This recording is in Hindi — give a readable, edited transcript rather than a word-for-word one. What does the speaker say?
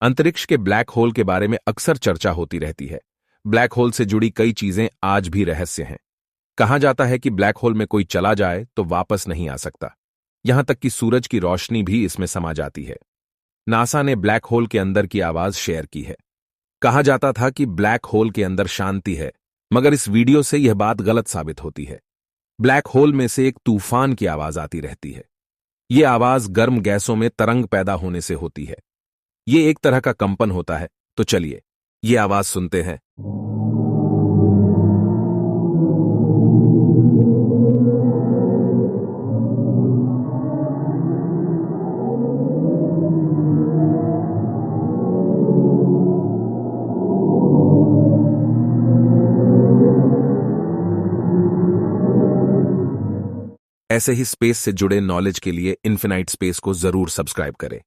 अंतरिक्ष के ब्लैक होल के बारे में अक्सर चर्चा होती रहती है। ब्लैक होल से जुड़ी कई चीजें आज भी रहस्य हैं। कहा जाता है कि ब्लैक होल में कोई चला जाए तो वापस नहीं आ सकता। यहां तक कि सूरज की रोशनी भी इसमें समा जाती है। नासा ने ब्लैक होल के अंदर की आवाज शेयर की है। कहा जाता था कि ब्लैक होल के अंदर शांति है, मगर इस वीडियो से यह बात गलत साबित होती है। ब्लैक होल में से एक तूफान की आवाज आती रहती है। यह आवाज गर्म गैसों में तरंग पैदा होने से होती है। ये एक तरह का कंपन होता है। तो चलिए ये आवाज सुनते हैं। ऐसे ही स्पेस से जुड़े नॉलेज के लिए इन्फिनाइट स्पेस को जरूर सब्सक्राइब करें।